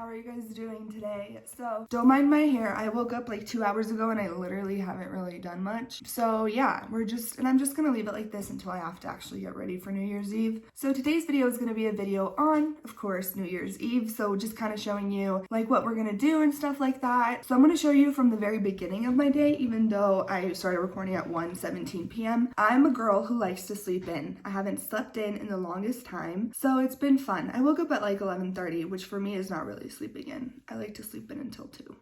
How are you guys doing today? So don't mind my hair. I woke up like 2 hours ago and I literally haven't really done much. So yeah, I'm just gonna leave it like this until I have to actually get ready for New Year's Eve. So today's video is gonna be a video on, of course, New Year's Eve. So just kind of showing you like what we're gonna do and stuff like that. So I'm gonna show you from the very beginning of my day, even though I started recording at 1:17 p.m. I'm a girl who likes to sleep in. I haven't slept in the longest time, so it's been fun. I woke up at like 11:30, which for me is not really sleeping in. I like to sleep in until 2.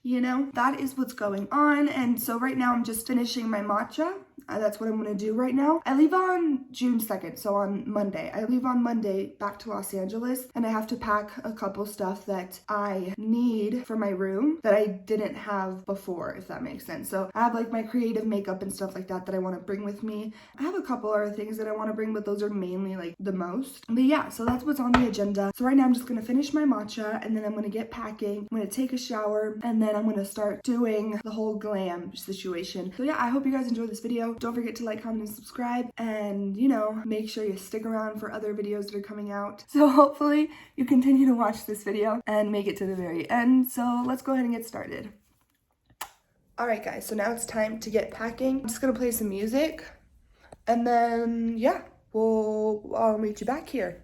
You know, that is what's going on. And so right now I'm just finishing my matcha. That's what I'm gonna do right now. I leave on June 2nd, so on Monday. I leave on Monday back to Los Angeles, and I have to pack a couple stuff that I need for my room that I didn't have before, if that makes sense. So I have like my creative makeup and stuff like that I want to bring with me. I have a couple other things that I want to bring, but those are mainly like the most. But yeah, so that's what's on the agenda. So right now I'm just gonna finish my matcha, and then I'm gonna get packing. I'm gonna take a shower, and then I'm gonna start doing the whole glam situation. So yeah, I hope you guys enjoyed this video. Don't forget to like, comment, and subscribe, and you know, make sure you stick around for other videos that are coming out. So hopefully you continue to watch this video and make it to the very end. So let's go ahead and get started. Alright guys, so now it's time to get packing. I'm just gonna play some music, and then yeah, I'll meet you back here.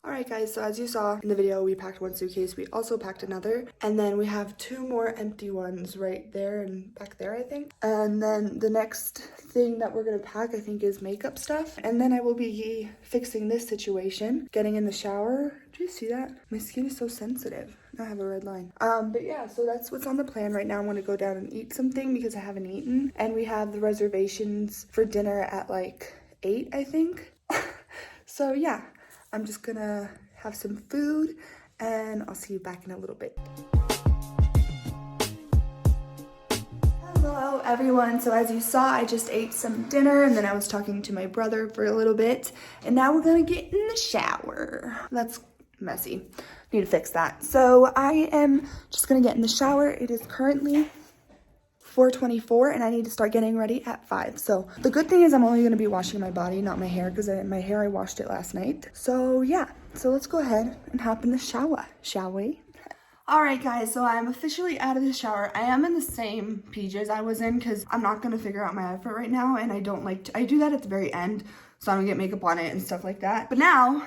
Alright guys, so as you saw in the video, we packed one suitcase. We also packed another, and then we have 2 more empty ones right there and back there, I think. And then the next thing that we're gonna pack, I think, is makeup stuff. And then I will be fixing this situation, getting in the shower. Do you see that? My skin is so sensitive. I have a red line. But yeah, so that's what's on the plan right now. I'm gonna go down and eat something because I haven't eaten. And we have the reservations for dinner at like 8, I think. So yeah. I'm just gonna have some food, and I'll see you back in a little bit. Hello everyone, so as you saw, I just ate some dinner, and then I was talking to my brother for a little bit, and now we're gonna get in the shower. That's messy, need to fix that. So I am just gonna get in the shower. It is currently 4:24, and I need to start getting ready at 5. So the good thing is I'm only going to be washing my body, not my hair, because my hair, I washed it last night. So yeah, so let's go ahead and hop in the shower, shall we? All right guys, so I'm officially out of the shower. I am in the same PJs I was in because I'm not going to figure out my outfit right now, and I don't like to, I do that at the very end so I don't get makeup on it and stuff like that. But now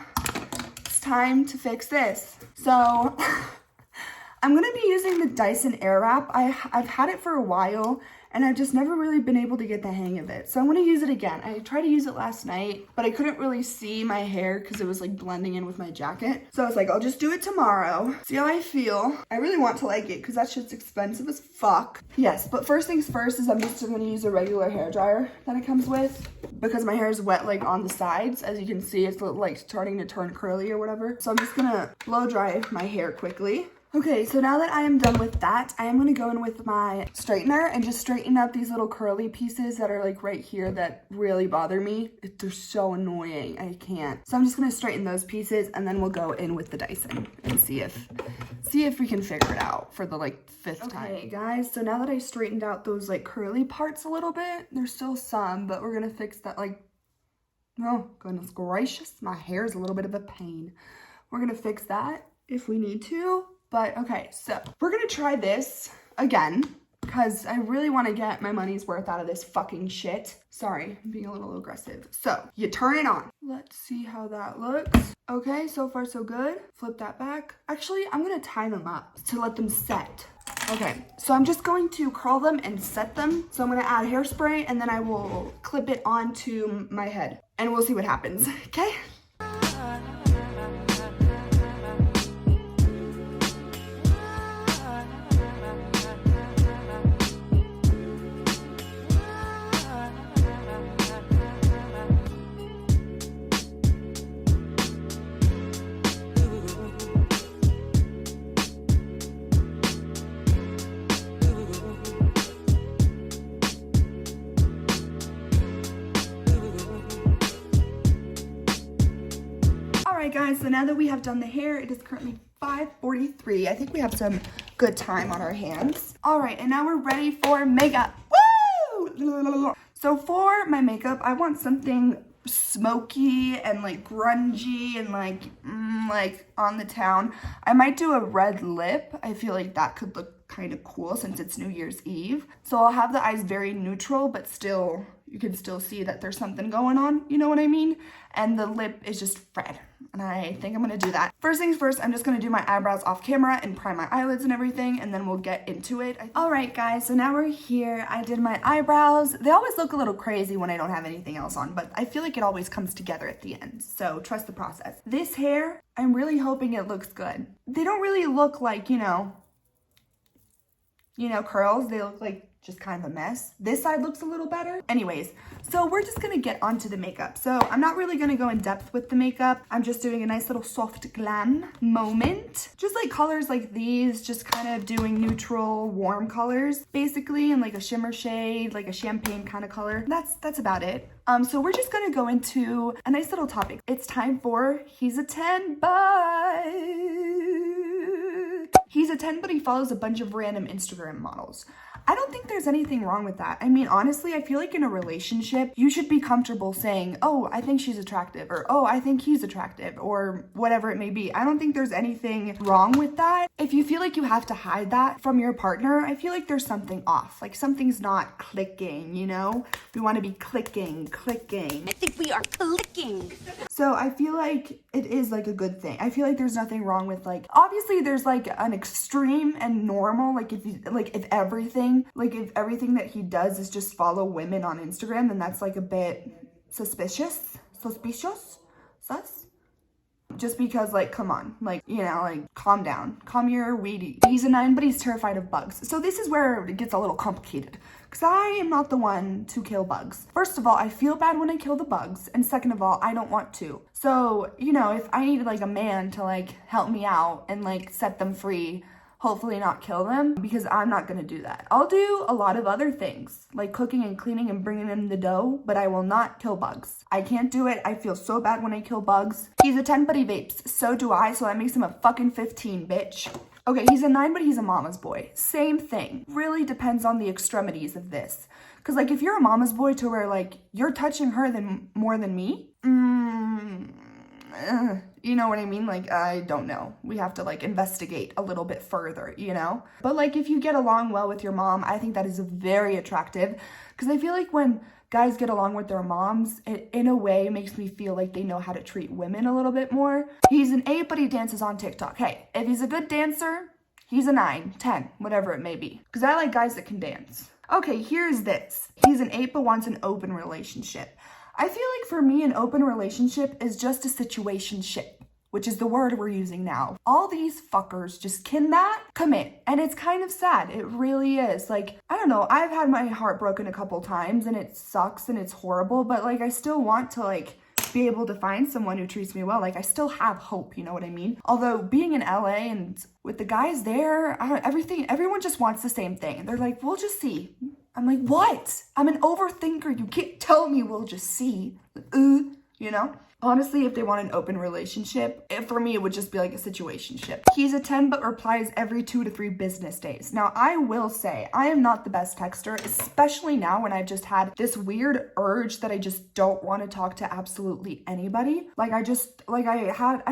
it's time to fix this. So I'm gonna be using the Dyson Airwrap. I've had it for a while, and I've just never really been able to get the hang of it. So I'm gonna use it again. I tried to use it last night, but I couldn't really see my hair because it was like blending in with my jacket. So I was like, I'll just do it tomorrow, see how I feel. I really want to like it because that shit's expensive as fuck. Yes, but first things first is I'm just gonna use a regular hair dryer that it comes with because my hair is wet like on the sides. As you can see, it's like starting to turn curly or whatever. So I'm just gonna blow dry my hair quickly. Okay, so now that I am done with that, I am going to go in with my straightener and just straighten out these little curly pieces that are like right here that really bother me. They're so annoying. I can't. So I'm just going to straighten those pieces, and then we'll go in with the Dyson and see if we can figure it out for the like 5th time. Okay, guys, so now that I straightened out those like curly parts a little bit, there's still some, but we're going to fix that like, oh, goodness gracious, my hair is a little bit of a pain. We're going to fix that if we need to. But okay, so we're gonna try this again because I really want to get my money's worth out of this fucking shit. Sorry, I'm being a little aggressive. So you turn it on. Let's see how that looks. Okay, so far so good. Flip that back. Actually, I'm gonna tie them up to let them set. Okay, so I'm just going to curl them and set them. So I'm gonna add hairspray, and then I will clip it onto my head, and we'll see what happens, okay? right, guys, so now that we have done the hair, it is currently 5:43. I think we have some good time on our hands. All right, and now we're ready for makeup. Woo! So for my makeup, I want something smoky and like grungy and like on the town. I might do a red lip. I feel like that could look kind of cool since it's New Year's Eve. So I'll have the eyes very neutral, but still, you can still see that there's something going on, you know what I mean? And the lip is just red, and I think I'm gonna do that. First things first, I'm just gonna do my eyebrows off camera and prime my eyelids and everything, and then we'll get into it. All right, guys, so now we're here. I did my eyebrows. They always look a little crazy when I don't have anything else on, but I feel like it always comes together at the end, so trust the process. This hair, I'm really hoping it looks good. They don't really look like, you know, curls. They look like just kind of a mess. This side looks a little better. Anyways, so we're just gonna get onto the makeup. So I'm not really gonna go in depth with the makeup. I'm just doing a nice little soft glam moment. Just like colors like these, just kind of doing neutral, warm colors, basically, and like a shimmer shade, like a champagne kind of color. That's about it. So we're just gonna go into a nice little topic. It's time for He's a 10, but he's a 10, but he follows a bunch of random Instagram models. I don't think there's anything wrong with that. I mean, honestly, I feel like in a relationship, you should be comfortable saying, oh, I think she's attractive, or oh, I think he's attractive, or whatever it may be. I don't think there's anything wrong with that. If you feel like you have to hide that from your partner, I feel like there's something off. Like something's not clicking, you know? We want to be clicking. I think we are clicking. So I feel like it is like a good thing. I feel like there's nothing wrong with like, obviously there's like an extreme and normal, like if everything that he does is just follow women on Instagram, then that's like a bit suspicious, sus. Just because, like, come on, like, you know, like, calm down, calm your weedy. He's a 9, but he's terrified of bugs. So this is where it gets a little complicated, because I am not the one to kill bugs. First of all, I feel bad when I kill the bugs, and second of all, I don't want to. So, you know, if I needed like a man to like help me out and like set them free, hopefully not kill them, because I'm not gonna do that. I'll do a lot of other things, like cooking and cleaning and bringing in the dough, but I will not kill bugs. I can't do it. I feel so bad when I kill bugs. He's a 10, but he vapes. So do I, so that makes him a fucking 15, bitch. Okay, he's a 9, but he's a mama's boy. Same thing. Really depends on the extremities of this. Because, like, if you're a mama's boy to where, like, you're touching her more than me, you know what I mean? Like, I don't know. We have to like investigate a little bit further, you know? But like, if you get along well with your mom, I think that is very attractive, because I feel like when guys get along with their moms, it in a way makes me feel like they know how to treat women a little bit more. He's an 8, but he dances on TikTok. Hey, if he's a good dancer, he's a 9, 10, whatever it may be, because I like guys that can dance. Okay, here's this. He's an 8, but wants an open relationship. I feel like for me, an open relationship is just a situationship, which is the word we're using now. All these fuckers just cannot commit, and it's kind of sad. It really is. Like, I don't know, I've had my heart broken a couple times, and it sucks and it's horrible, but like, I still want to like be able to find someone who treats me well. Like, I still have hope, you know what I mean? Although being in LA and with the guys there, everyone just wants the same thing. They're like, we'll just see. I'm like, what? I'm an overthinker. You can't tell me we'll just see. You know? Honestly, if they want an open relationship, for me, it would just be like a situationship. He's a 10, but replies every 2 to 3 business days. Now, I will say, I am not the best texter, especially now when I've just had this weird urge that I just don't want to talk to absolutely anybody. Like, I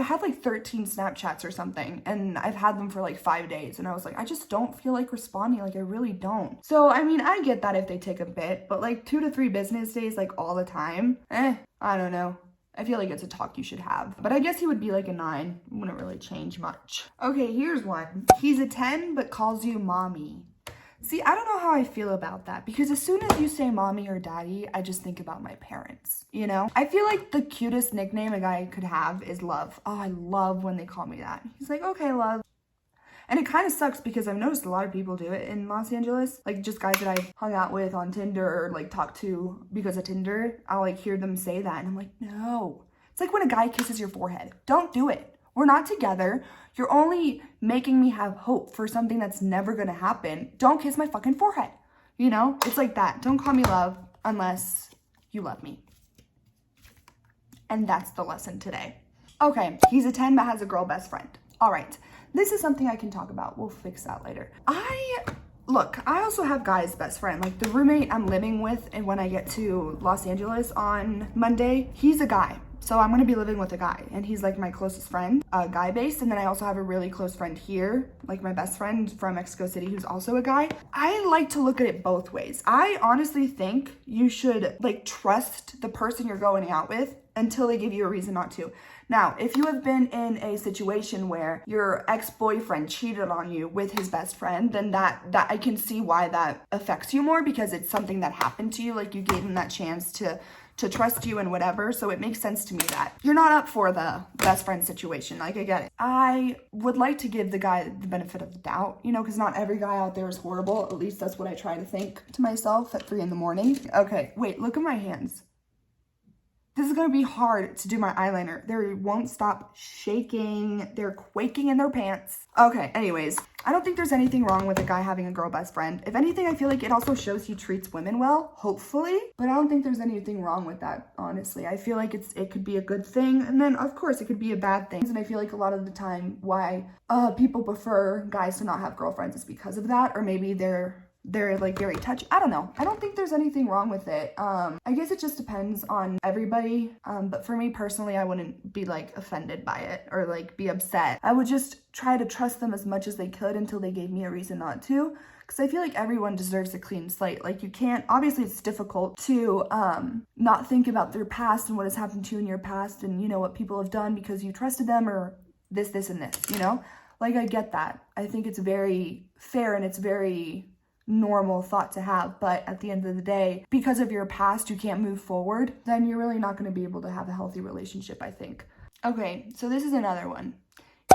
had like 13 Snapchats or something, and I've had them for like 5 days, and I was like, I just don't feel like responding. Like, I really don't. So, I mean, I get that if they take a bit, but like 2 to 3 business days, like all the time, I don't know. I feel like it's a talk you should have. But I guess he would be like a 9. Wouldn't really change much. Okay, here's one. He's a 10, but calls you mommy. See, I don't know how I feel about that, because as soon as you say mommy or daddy, I just think about my parents, you know? I feel like the cutest nickname a guy could have is Love. Oh, I love when they call me that. He's like, okay, Love. And it kind of sucks because I've noticed a lot of people do it in Los Angeles. Like, just guys that I've hung out with on Tinder or like talked to because of Tinder, I'll like hear them say that and I'm like, no. It's like when a guy kisses your forehead. Don't do it. We're not together. You're only making me have hope for something that's never gonna happen. Don't kiss my fucking forehead. You know? It's like that. Don't call me love unless you love me. And that's the lesson today. Okay, he's a 10 but has a girl best friend. All right, this is something I can talk about. We'll fix that later. Look, I also have guys best friend. Like the roommate I'm living with, and when I get to Los Angeles on Monday, he's a guy. So I'm gonna be living with a guy, and he's like my closest friend, guy based. And then I also have a really close friend here, like my best friend from Mexico City, who's also a guy. I like to look at it both ways. I honestly think you should like trust the person you're going out with until they give you a reason not to. Now, if you have been in a situation where your ex-boyfriend cheated on you with his best friend, then that I can see why that affects you more, because it's something that happened to you. Like you gave him that chance to trust you and whatever. So it makes sense to me that you're not up for the best friend situation. Like I get it. I would like to give the guy the benefit of the doubt, you know, because not every guy out there is horrible. At least that's what I try to think to myself at 3 a.m. Okay, wait, look at my hands. This is gonna be hard to do my eyeliner. They won't stop shaking. They're quaking in their pants. Okay, anyways, I don't think there's anything wrong with a guy having a girl best friend. If anything, I feel like it also shows he treats women well, hopefully. But I don't think there's anything wrong with that, honestly. I feel like it could be a good thing. And then, of course, it could be a bad thing. And I feel like a lot of the time why people prefer guys to not have girlfriends is because of that. Or maybe they're like very touchy. I don't know. I don't think there's anything wrong with it. I guess it just depends on everybody. But for me personally, I wouldn't be like offended by it or like be upset. I would just try to trust them as much as they could until they gave me a reason not to. Because I feel like everyone deserves a clean slate. Like you can't, obviously it's difficult to not think about their past and what has happened to you in your past and you know what people have done because you trusted them or this, and this, you know? Like I get that. I think it's very fair and it's very normal thought to have, but at the end of the day, because of your past, you can't move forward, then you're really not going to be able to have a healthy relationship, I think. Okay, so this is another one.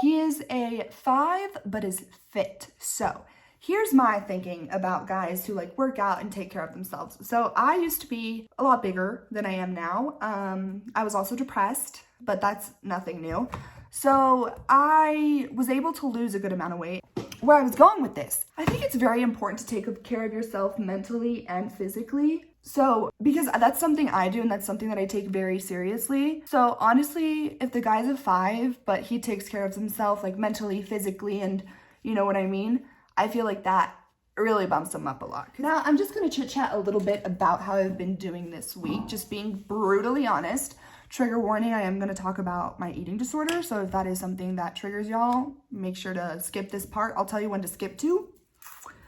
He is a 5, but is fit. So here's my thinking about guys who like work out and take care of themselves. So I used to be a lot bigger than I am now. I was also depressed, but that's nothing new. So I was able to lose a good amount of weight. Where I was going with this, I think it's very important to take care of yourself mentally and physically. So, because that's something I do and that's something that I take very seriously. So honestly, if the guy's a 5, but he takes care of himself like mentally, physically, and you know what I mean? I feel like that really bumps him up a lot. Now, I'm just gonna chit chat a little bit about how I've been doing this week, just being brutally honest. Trigger warning, I am going to talk about my eating disorder, so if that is something that triggers y'all, make sure to skip this part. I'll tell you when to skip to,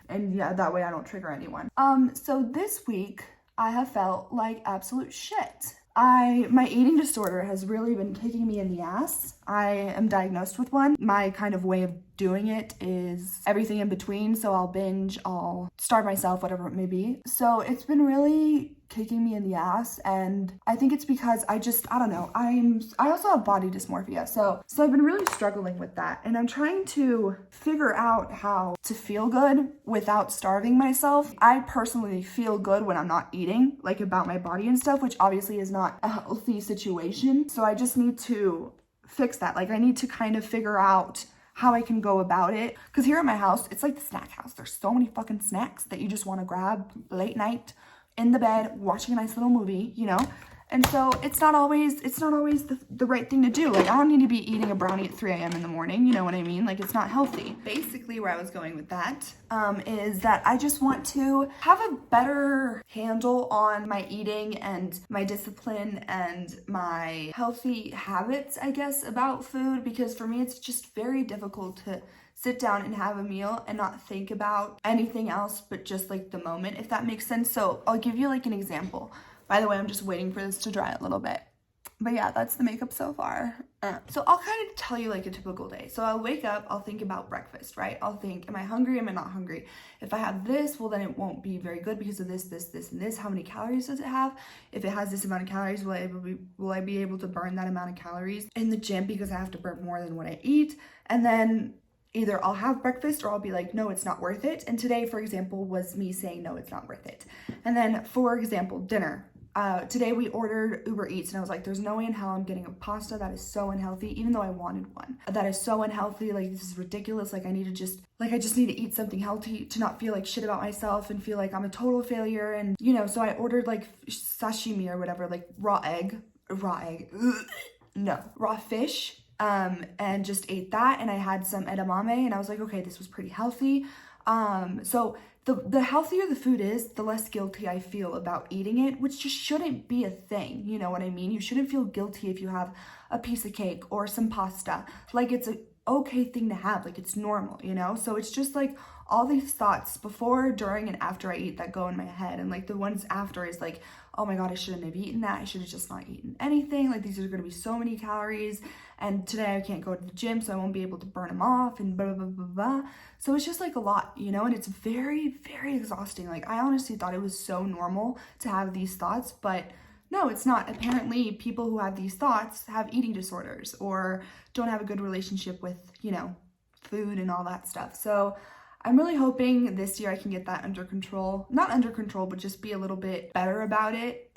and yeah, that way I don't trigger anyone. So this week, I have felt like absolute shit. My eating disorder has really been kicking me in the ass. I am diagnosed with one. My kind of way of doing it is everything in between, so I'll binge, I'll starve myself, whatever it may be. So it's been really kicking me in the ass, and I think it's because I don't know, I also have body dysmorphia, so I've been really struggling with that, and I'm trying to figure out how to feel good without starving myself. I personally feel good when I'm not eating, like about my body and stuff, which obviously is not a healthy situation, so I just need to fix that. Like I need to kind of figure out how I can go about it, because here at my house, it's like the snack house. There's so many fucking snacks that you just want to grab late night in the bed watching a nice little movie, you know? And so it's not always the right thing to do. Like I don't need to be eating a brownie at 3 a.m. in the morning, you know what I mean? Like it's not healthy. Basically where I was going with that is that I just want to have a better handle on my eating and my discipline and my healthy habits, I guess, about food, because for me it's just very difficult to sit down and have a meal and not think about anything else but just like the moment, if that makes sense. So I'll give you like an example. By the way, I'm just waiting for this to dry a little bit. But yeah, that's the makeup so far. So I'll kind of tell you like a typical day. So I'll wake up, I'll think about breakfast, right? I'll think, am I hungry? Am I not hungry? If I have this, well then it won't be very good because of this, and this. How many calories does it have? If it has this amount of calories, will I be able to burn that amount of calories in the gym because I have to burn more than what I eat? And then either I'll have breakfast or I'll be like, no, it's not worth it. And today, for example, was me saying, no, it's not worth it. And then, for example, dinner. Today we ordered Uber Eats and I was like, there's no way in hell I'm getting a pasta. That is so unhealthy, even though I wanted one. That is so unhealthy. Like, this is ridiculous. Like, I just need to eat something healthy to not feel like shit about myself and feel like I'm a total failure. And, you know, so I ordered like sashimi or whatever, like raw egg. Ugh. No. Raw fish, and just ate that, and I had some edamame, and I was like, okay, this was pretty healthy. So the healthier the food is, the less guilty I feel about eating it, which just shouldn't be a thing, you know what I mean? You shouldn't feel guilty if you have a piece of cake or some pasta. Like, it's a okay thing to have, like it's normal, you know? So it's just like all these thoughts before, during, and after I eat that go in my head, and like the ones after is like, oh my god, I shouldn't have eaten that, I should have just not eaten anything, like these are going to be so many calories, and today I can't go to the gym so I won't be able to burn them off, and blah blah blah blah. So it's just like a lot, you know, and it's very, very exhausting. Like, I honestly thought it was so normal to have these thoughts, but no, it's not. Apparently, people who have these thoughts have eating disorders or don't have a good relationship with, you know, food and all that stuff. So I'm really hoping this year I can get that under control. Not under control, but just be a little bit better about it,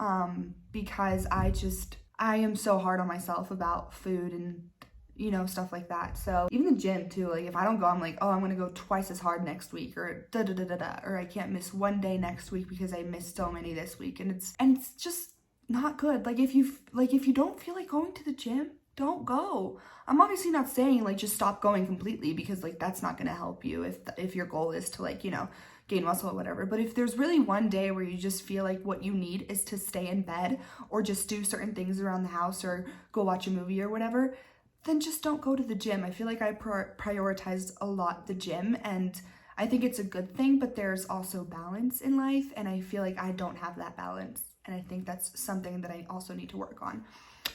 because I am so hard on myself about food and, you know, stuff like that. So even the gym too, like if I don't go, I'm like, oh, I'm gonna go twice as hard next week, or da da da da da, or I can't miss one day next week because I missed so many this week, and it's just not good. Like if you don't feel like going to the gym, don't go. I'm obviously not saying like just stop going completely, because like that's not gonna help you if your goal is to, like, you know, gain muscle or whatever. But if there's really one day where you just feel like what you need is to stay in bed or just do certain things around the house or go watch a movie or whatever, then just don't go to the gym. I feel like I prioritized a lot the gym, and I think it's a good thing, but there's also balance in life, and I feel like I don't have that balance, and I think that's something that I also need to work on.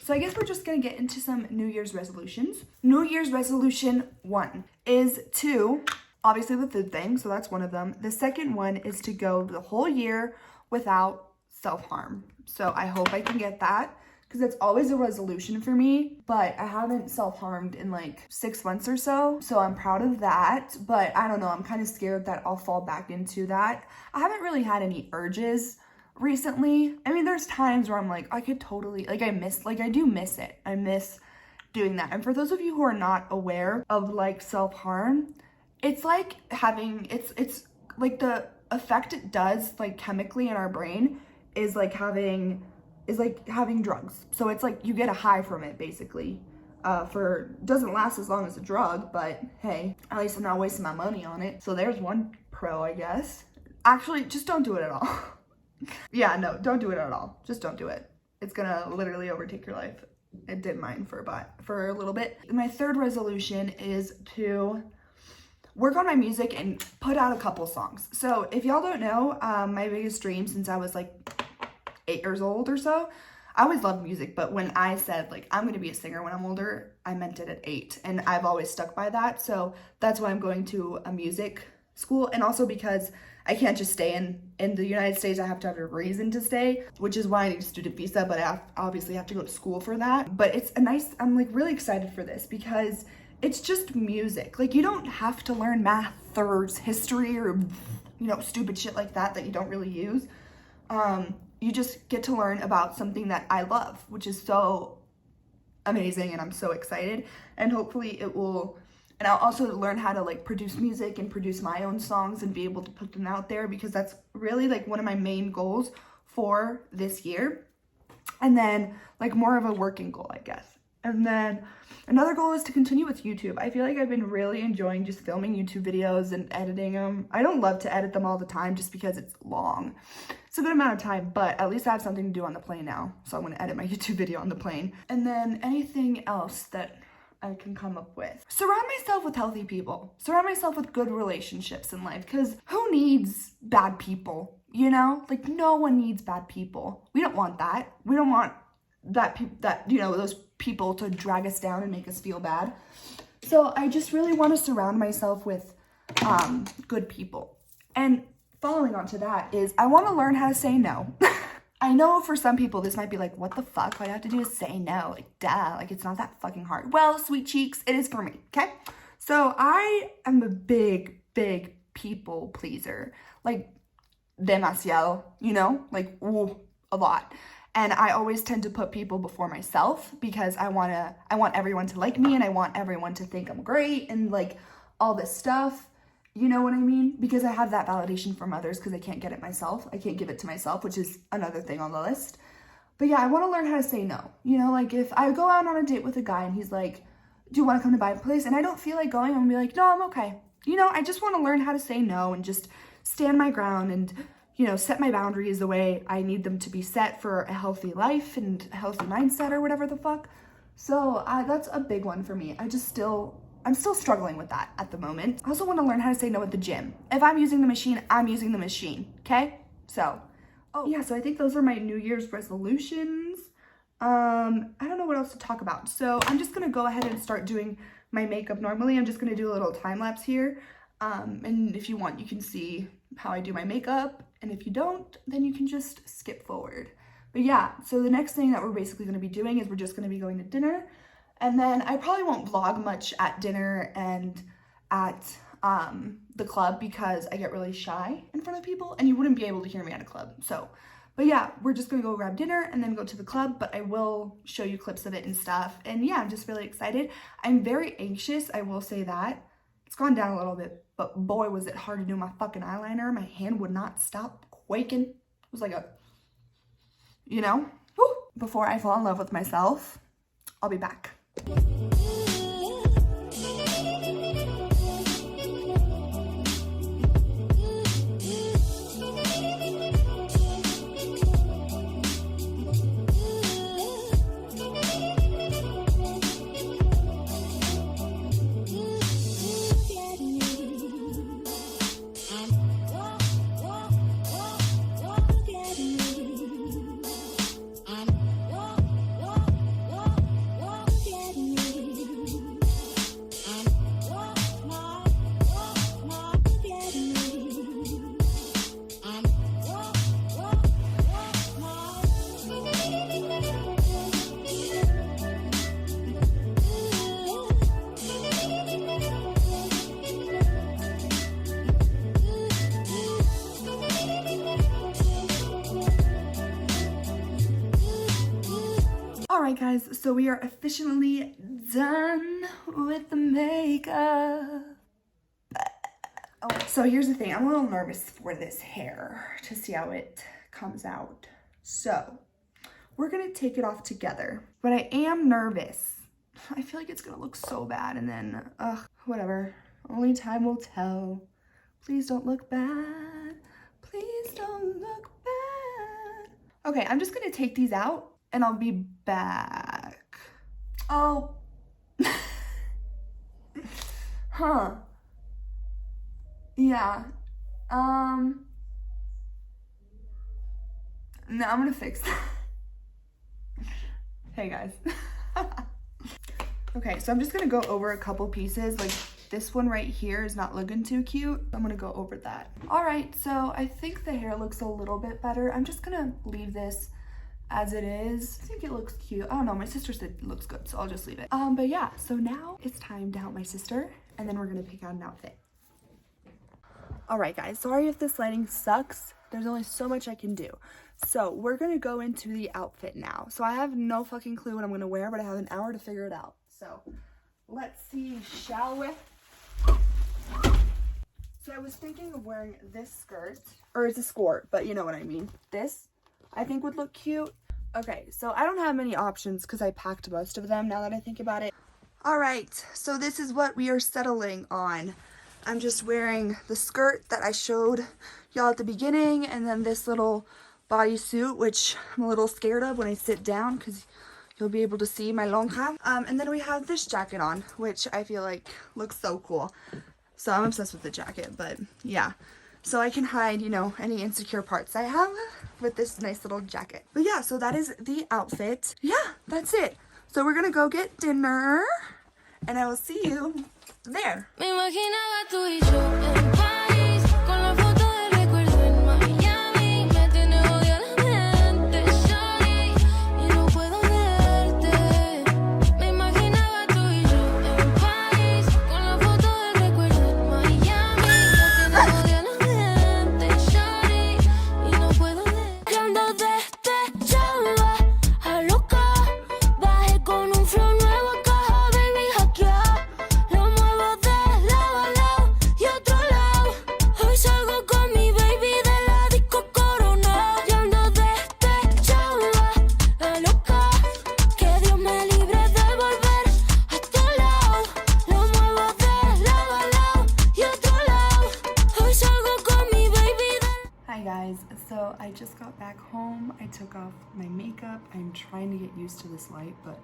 So I guess we're just gonna get into some New Year's resolutions. New Year's resolution 1 is to, obviously the food thing, so that's one of them. The second one is to go the whole year without self-harm. So I hope I can get that, because that's always a resolution for me, but I haven't self-harmed in like 6 months or so. So I'm proud of that, but I don't know, I'm kind of scared that I'll fall back into that. I haven't really had any urges recently. I mean, there's times where I'm like, I could totally, like I do miss it. I miss doing that. And for those of you who are not aware of like self-harm, it's like having, it's like the effect it does like chemically in our brain is like having drugs. So it's like you get a high from it basically. Doesn't last as long as a drug, but hey, at least I'm not wasting my money on it. So there's one pro, I guess. Actually, just don't do it at all. Yeah, no, don't do it at all. Just don't do it. It's gonna literally overtake your life. It did mine for a little bit. My third resolution is to work on my music and put out a couple songs. So if y'all don't know, my biggest dream since I was like 8 years old or so, I always loved music, but when I said like I'm gonna be a singer when I'm older, I meant it at 8, and I've always stuck by that. So that's why I'm going to a music school, and also because I can't just stay in the United States. I have to have a reason to stay, which is why I need a student visa, but I obviously have to go to school for that. But it's I'm like really excited for this because it's just music. Like, you don't have to learn math or history or, you know, stupid shit like that you don't really use. You just get to learn about something that I love, which is so amazing, and I'm so excited. And hopefully it will. And I'll also learn how to like produce music and produce my own songs and be able to put them out there, because that's really like one of my main goals for this year. And then like more of a working goal, I guess. And then another goal is to continue with YouTube. I feel like I've been really enjoying just filming YouTube videos and editing them. I don't love to edit them all the time just because it's long. It's a good amount of time, but at least I have something to do on the plane now. So I'm gonna edit my YouTube video on the plane. And then anything else that I can come up with. Surround myself with healthy people. Surround myself with good relationships in life, because who needs bad people, you know? Like, no one needs bad people. We don't want that. We don't want that you know, those people to drag us down and make us feel bad. So I just really want to surround myself with good people. And following on to that is I want to learn how to say no. I know for some people this might be like, what the fuck? All you have to do is say no. Like, duh. Like, it's not that fucking hard. Well, sweet cheeks, it is for me, okay? So I am a big, big people pleaser. Like, demasiado, you know? Like, ooh, a lot. And I always tend to put people before myself, because I want everyone to like me, and I want everyone to think I'm great and like all this stuff. You know what I mean? Because I have that validation from others, because I can't get it myself. I can't give it to myself, which is another thing on the list. But yeah, I want to learn how to say no. You know, like if I go out on a date with a guy and he's like, do you want to come to my place? And I don't feel like going, I'm gonna be like, no, I'm okay. You know, I just want to learn how to say no and just stand my ground and, you know, set my boundaries the way I need them to be set for a healthy life and a healthy mindset or whatever the fuck. So that's a big one for me. I'm still struggling with that at the moment. I also want to learn how to say no at the gym. If I'm using the machine, I'm using the machine, okay? So, oh yeah, so I think those are my New Year's resolutions. I don't know what else to talk about. So I'm just gonna go ahead and start doing my makeup normally. I'm just gonna do a little time lapse here. And if you want, you can see how I do my makeup. And if you don't, then you can just skip forward. But yeah, so the next thing that we're basically gonna be doing is we're just gonna be going to dinner. And then I probably won't vlog much at dinner and at the club because I get really shy in front of people and you wouldn't be able to hear me at a club. So, but yeah, we're just gonna go grab dinner and then go to the club, but I will show you clips of it and stuff. And yeah, I'm just really excited. I'm very anxious, I will say that. It's gone down a little bit, but boy, was it hard to do my fucking eyeliner. My hand would not stop quaking. It was like a, you know? Whew. Before I fall in love with myself, I'll be back. Alright guys, so we are officially done with the makeup. Oh, so here's the thing, I'm a little nervous for this hair to see how it comes out. So, we're gonna take it off together, but I am nervous. I feel like it's gonna look so bad and then, whatever. Only time will tell. Please don't look bad. Please don't look bad. Okay, I'm just gonna take these out and I'll be back. Oh. Huh. Yeah. No, I'm gonna fix that. Hey guys. Okay, so I'm just gonna go over a couple pieces. Like this one right here is not looking too cute. I'm gonna go over that. All right, so I think the hair looks a little bit better. I'm just gonna leave this as it is. I think it looks cute. I don't know, my sister said it looks good, so I'll just leave it. But yeah, so now it's time to help my sister and then we're gonna pick out an outfit. All right guys, sorry if this lighting sucks. There's only so much I can do. So we're gonna go into the outfit now. So I have no fucking clue what I'm gonna wear, but I have an hour to figure it out. So let's see, shall we? So I was thinking of wearing this skirt, or it's a skirt, but you know what I mean. This, I think would look cute. Okay, so I don't have many options because I packed most of them now that I think about it. All right, so this is what we are settling on. I'm just wearing the skirt that I showed y'all at the beginning, and then this little bodysuit, which I'm a little scared of when I sit down because you'll be able to see my lonja. And then we have this jacket on, which I feel like looks so cool. So I'm obsessed with the jacket, but yeah. So I can hide, you know, any insecure parts I have with this nice little jacket. But yeah, so that is the outfit. Yeah, that's it. So we're gonna go get dinner, and I will see you there. Me imaginaba tú y yo en París, con la foto de recuerdo en Miami. Me tiene odio la mente, shawty, y no puedo verte. Me imaginaba tú y yo en París, con la foto de recuerdo en Miami. Me tiene odio la mente, shawty, y no puedo verte. Yo ando desde Chamba a loca, bajé con un flow nuevo a caja, baby, hackeado. Lo muevo de lado a lado y otro lado. took off my makeup. I'm trying to get used to this light, but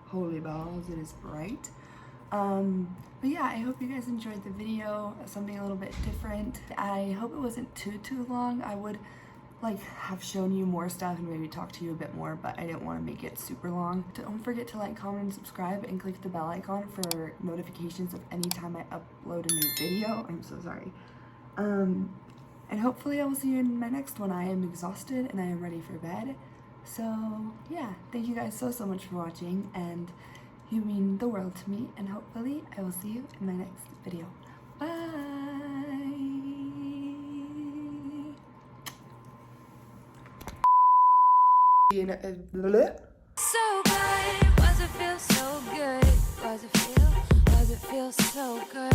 holy balls, it is bright. But yeah, I hope you guys enjoyed the video, something a little bit different. I hope it wasn't too long. I would like have shown you more stuff and maybe talk to you a bit more, but I didn't want to make it super long. Don't forget to like, comment, and subscribe, and click the bell icon for notifications of any time I upload a new video. I'm so sorry. And hopefully I will see you in my next one. I am exhausted and I am ready for bed. So yeah, thank you guys so much for watching, and you mean the world to me, and hopefully I will see you in my next video. Bye! So good, was it feel so good? Was it feel so good?